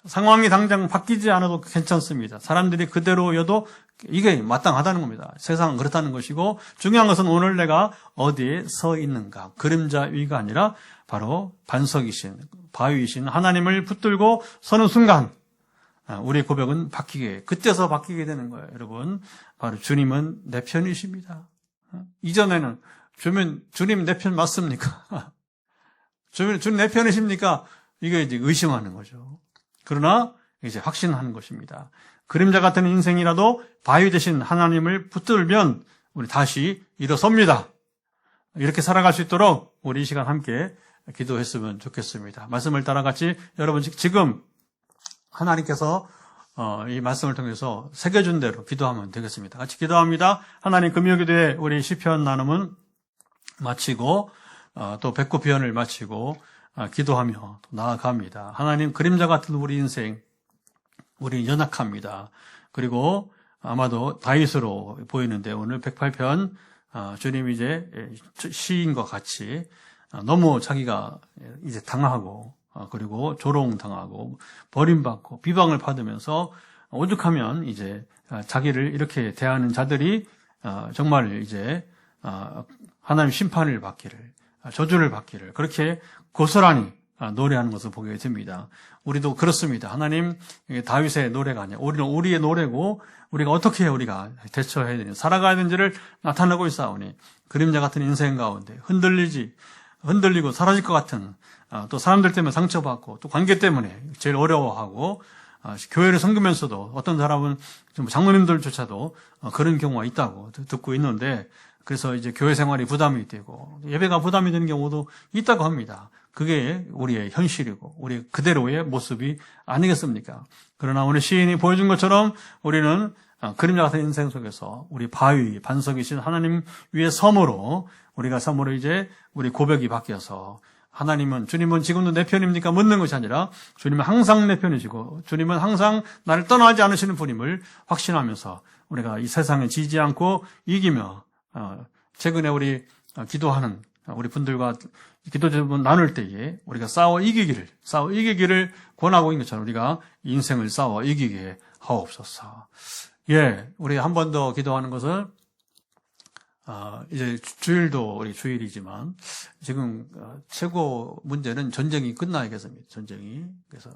상황이 당장 바뀌지 않아도 괜찮습니다. 사람들이 그대로여도 이게 마땅하다는 겁니다. 세상은 그렇다는 것이고 중요한 것은 오늘 내가 어디에 서 있는가. 그림자 위가 아니라 바로 반석이신 바위이신 하나님을 붙들고 서는 순간 우리의 고백은 그때서 바뀌게 되는 거예요. 여러분 바로 주님은 내 편이십니다. 이전에는 주님 내 편 맞습니까? 주님 내 편이십니까? 이게 이제 의심하는 거죠. 그러나 이제 확신하는 것입니다. 그림자 같은 인생이라도 바위 대신 하나님을 붙들면 우리 다시 일어섭니다. 이렇게 살아갈 수 있도록 우리 이 시간 함께 기도했으면 좋겠습니다. 말씀을 따라 같이 여러분 지금 하나님께서 이 말씀을 통해서 새겨준 대로 기도하면 되겠습니다. 같이 기도합니다. 하나님 금요기도에 우리 시편 나눔은 마치고 또 배꼽비연을 마치고 기도하며 나아갑니다. 하나님 그림자 같은 우리 인생, 우리 연약합니다. 그리고 아마도 다윗으로 보이는데 오늘 108편 주님이 이제 시인과 같이 너무 자기가 이제 당하고 그리고 조롱당하고 버림받고 비방을 받으면서 오죽하면 이제 자기를 이렇게 대하는 자들이 정말 이제 하나님 심판을 받기를 저주를 받기를 그렇게 고스란히 노래하는 것을 보게 됩니다. 우리도 그렇습니다. 하나님 다윗의 노래가 아니라 우리는 우리의 노래고 우리가 어떻게 우리가 대처해야 되는지 살아가야 되는지를 나타내고 있사오니 그림자 같은 인생 가운데 흔들리고 사라질 것 같은 또 사람들 때문에 상처받고 또 관계 때문에 제일 어려워하고 교회를 섬기면서도 어떤 사람은 좀 장로님들조차도 그런 경우가 있다고 듣고 있는데 그래서 이제 교회 생활이 부담이 되고 예배가 부담이 되는 경우도 있다고 합니다. 그게 우리의 현실이고 우리 그대로의 모습이 아니겠습니까? 그러나 오늘 시인이 보여준 것처럼 우리는 그림자 같은 인생 속에서 우리 바위, 반석이신 하나님 위에 섬으로 우리가 섬으로 이제 우리 고백이 바뀌어서 주님은 지금도 내 편입니까? 묻는 것이 아니라 주님은 항상 내 편이시고 주님은 항상 나를 떠나지 않으시는 분임을 확신하면서 우리가 이 세상에 지지 않고 이기며 최근에 우리 기도하는 우리 분들과 기도 제목 나눌 때에 우리가 싸워 이기기를 권하고 있는 것처럼 우리가 인생을 싸워 이기게 하옵소서. 우리 한 번 더 기도하는 것은 이제 주일도 우리 주일이지만 지금 최고 문제는 전쟁이 끝나야겠습니다. 전쟁이. 그래서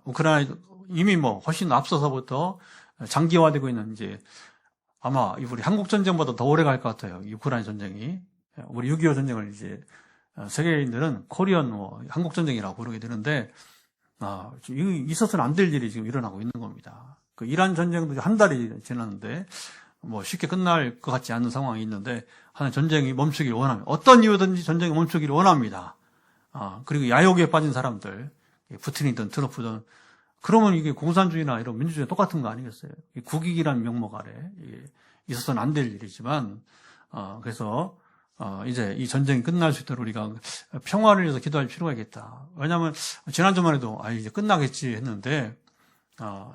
우크라이나 이미 훨씬 앞서서부터 장기화되고 있는 이제 아마 우리 한국 전쟁보다 더 오래 갈 것 같아요. 우크라이나 전쟁이. 우리 6.25 전쟁을 이제 세계인들은 코리안 한국 전쟁이라고 부르게 되는데 있어서는 안 될 일이 지금 일어나고 있는 겁니다. 그 이란 전쟁도 한 달이 지났는데 쉽게 끝날 것 같지 않은 상황이 있는데 하나님 전쟁이 멈추기를 원합니다. 어떤 이유든지 전쟁이 멈추기를 원합니다. 그리고 야욕에 빠진 사람들, 푸틴이든 트럼프든 그러면 이게 공산주의나 이런 민주주의 똑같은 거 아니겠어요? 국익이라는 명목 아래 있어서는 안 될 일이지만 그래서 이제 이 전쟁이 끝날 수 있도록 우리가 평화를 위해서 기도할 필요가 있겠다. 왜냐하면 지난주만 해도 이제 끝나겠지 했는데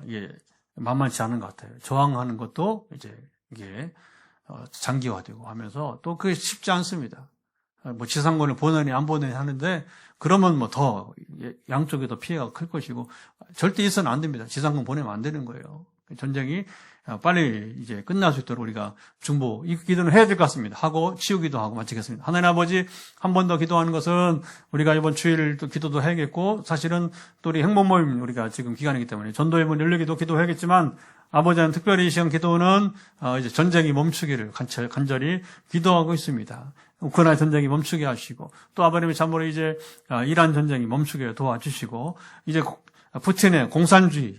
이게 만만치 않은 것 같아요. 저항하는 것도 이제 이게 장기화되고 하면서 또 그게 쉽지 않습니다. 지상군을 보내니 안 보내니 하는데 그러면 더 양쪽에 더 피해가 클 것이고 절대 있어는 안 됩니다. 지상군 보내면 안 되는 거예요. 전쟁이 빨리 이제 끝날 수 있도록 우리가 중보, 이 기도는 해야 될 것 같습니다. 하고 치우기도 하고 마치겠습니다. 하나님 아버지, 한 번 더 기도하는 것은 우리가 이번 주일 또 기도도 해야겠고 사실은 또 우리 행복 모임 우리가 지금 기간이기 때문에 전도의 문 열리기도 기도해야겠지만 아버지는 특별히 이 시간 기도는 이제 전쟁이 멈추기를 간절히 기도하고 있습니다. 우크라이나 전쟁이 멈추게 하시고 또 아버님의 참으로 이제 이란 전쟁이 멈추게 도와주시고 이제 푸틴의 공산주의,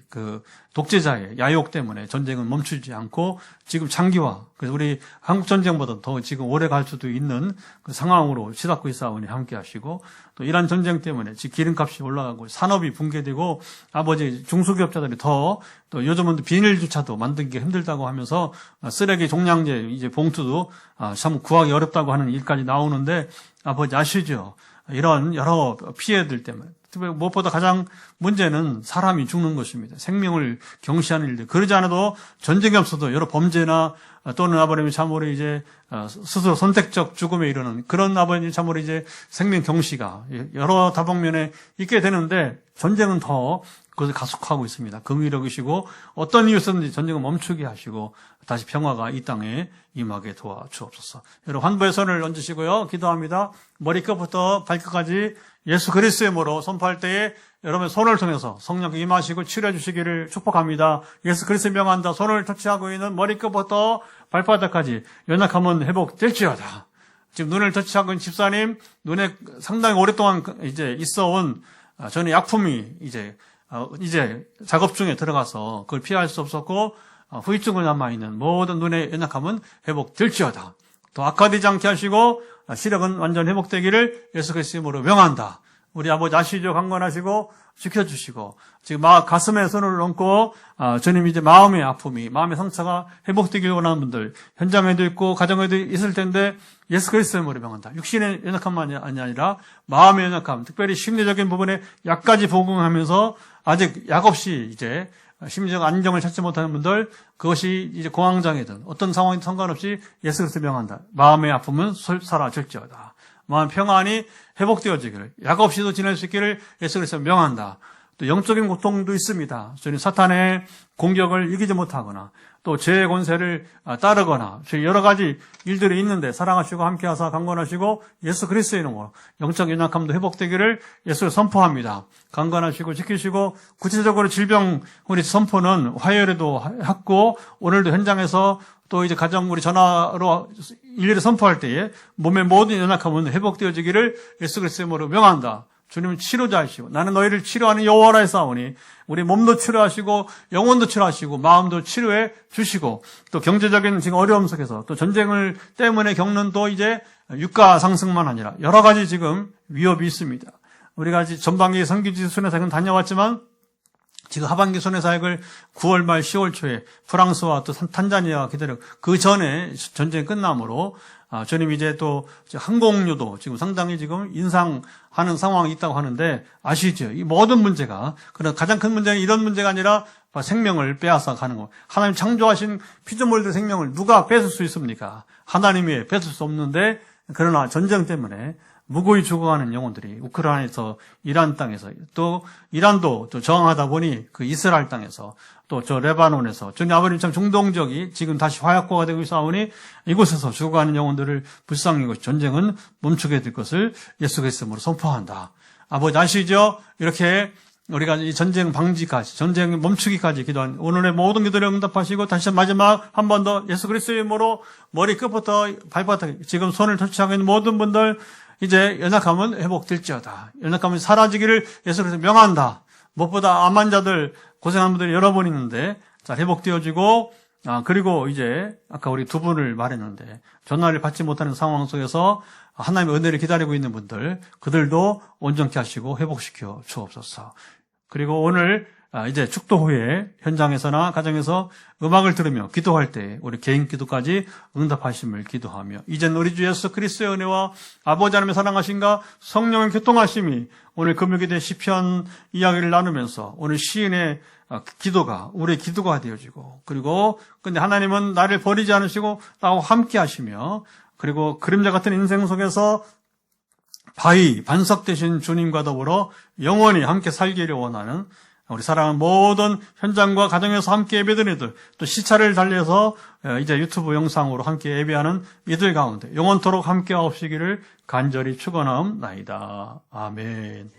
독재자의 야욕 때문에 전쟁은 멈추지 않고 지금 장기화, 그래서 우리 한국 전쟁보다 더 지금 오래 갈 수도 있는 그 상황으로 치닫고 있사오니 함께 하시고 또 이란 전쟁 때문에 지금 기름값이 올라가고 산업이 붕괴되고 아버지 중소기업자들이 또 요즘은 비닐주차도 만들기 힘들다고 하면서 쓰레기 종량제 이제 봉투도 참 구하기 어렵다고 하는 일까지 나오는데 아버지 아시죠? 이런 여러 피해들 때문에 무엇보다 가장 문제는 사람이 죽는 것입니다. 생명을 경시하는 일들. 그러지 않아도 전쟁이 없어도 여러 범죄나 또는 아버님이 참으로 이제 스스로 선택적 죽음에 이르는 그런 아버님 참으로 이제 생명 경시가 여러 다방면에 있게 되는데 전쟁은 더 그것을 가속화하고 있습니다. 긍휼력이시고 어떤 이유에서든지 전쟁을 멈추게 하시고 다시 평화가 이 땅에 임하게 도와주옵소서. 여러분 환부의 손을 얹으시고요. 기도합니다. 머리끝부터 발끝까지 예수 그리스도의 이름으로 선포할 때에 여러분 손을 통해서 성령 임하시고 치료해 주시기를 축복합니다. 예수 그리스도의 명한다. 손을 터치하고 있는 머리끝부터 발바닥까지 연약함은 회복될지어다. 지금 눈을 터치하고 있는 집사님 눈에 상당히 오랫동안 이제 있어온 저는 약품이 이제 작업 중에 들어가서 그걸 피할 수 없었고 후유증을 남아있는 모든 눈의 연약함은 회복될지어다. 또 악화되지 않게 하시고 시력은 완전 회복되기를 예수 그리스도의 이름으로 명한다. 우리 아버지 아시죠? 강건하시고 지켜주시고 지금 가슴에 손을 얹고 주님 이제 마음의 아픔이 마음의 상처가 회복되기를 원하는 분들 현장에도 있고 가정에도 있을 텐데 예수 그리스도의 이름으로 명한다. 육신의 연약함만이 아니라 마음의 연약함, 특별히 심리적인 부분에 약까지 복용하면서 아직 약 없이 이제 심리적 안정을 찾지 못하는 분들 그것이 이제 공황장애든 어떤 상황이든 상관없이 예수 그리스도 명한다. 마음의 아픔은 사라질지어다. 마음 평안이 회복되어지기를 약 없이도 지낼 수 있기를 예수 그리스도 명한다. 또 영적인 고통도 있습니다. 저는 사탄의 공격을 이기지 못하거나 또 죄의 권세를 따르거나 여러 가지 일들이 있는데 사랑하시고 함께하사 강건하시고 예수 그리스도의 이름으로 영적 연약함도 회복되기를 예수를 선포합니다. 강건하시고 지키시고 구체적으로 질병 우리 선포는 화요일에도 했고 오늘도 현장에서 또 이제 가정 우리 전화로 일일이 선포할 때에 몸의 모든 연약함은 회복되어지기를 예수 그리스도의 이름으로 명한다. 주님은 치료자이시고 나는 너희를 치료하는 여호와라 했사오니 우리 몸도 치료하시고 영혼도 치료하시고 마음도 치료해 주시고 또 경제적인 지금 어려움 속에서 또 전쟁을 때문에 겪는 또 이제 유가 상승만 아니라 여러 가지 지금 위협이 있습니다. 우리가 전반기 선교지 순회사역은 다녀왔지만 지금 하반기 순회사역을 9월 말 10월 초에 프랑스와 또 탄자니아가 기다려 그 전에 전쟁이 끝남으로 주님 이제 또 항공료도 지금 상당히 지금 인상하는 상황이 있다고 하는데 아시죠? 이 모든 문제가 그런 가장 큰 문제는 이런 문제가 아니라 생명을 빼앗아 가는 거. 하나님 창조하신 피조물들의 생명을 누가 뺏을 수 있습니까? 하나님이 뺏을 수 없는데 그러나 전쟁 때문에 무고히 죽어가는 영혼들이 우크라이나에서 이란 땅에서 또 이란도 또 저항하다 보니 그 이스라엘 땅에서 또 저 레바논에서 주님 아버님 참 중동 지역이 지금 다시 화약고가 되고 있사오니 이곳에서 죽어가는 영혼들을 불쌍히 것이 전쟁은 멈추게 될 것을 예수 그리스도로 선포한다. 아버지 아시죠? 이렇게 우리가 이 전쟁 방지까지, 전쟁 멈추기까지 기도한 오늘의 모든 기도를 응답하시고 다시 마지막 한 번 더 예수 그리스도의 이름으로 머리 끝부터 발바닥 지금 손을 터치하고 있는 모든 분들 이제 연약함은 회복될지어다. 연약함은 사라지기를 예수 그리스도 명한다. 무엇보다 암 환자들 고생하는 분들이 여러 번 있는데 잘 회복되어지고 그리고 이제 아까 우리 두 분을 말했는데 전화를 받지 못하는 상황 속에서 하나님의 은혜를 기다리고 있는 분들, 그들도 온전케 하시고 회복시켜 주옵소서. 그리고 오늘 이제 축도 후에 현장에서나 가정에서 음악을 들으며 기도할 때 우리 개인 기도까지 응답하심을 기도하며, 이제는 우리 주 예수 그리스도의 은혜와 아버지 하나님의 사랑하심과 성령의 교통하심이 오늘 금요기대 시편 이야기를 나누면서 오늘 시인의 기도가 우리의 기도가 되어지고, 그리고 근데 하나님은 나를 버리지 않으시고 나와 함께 하시며, 그리고 그림자 같은 인생 속에서 바위, 반석 되신 주님과 더불어 영원히 함께 살기를 원하는 우리 사랑하는 모든 현장과 가정에서 함께 예배드리는 이들, 또 시차를 달려서 이제 유튜브 영상으로 함께 예배하는 이들 가운데 영원토록 함께 하옵시기를 간절히 축원하옵나이다. 아멘.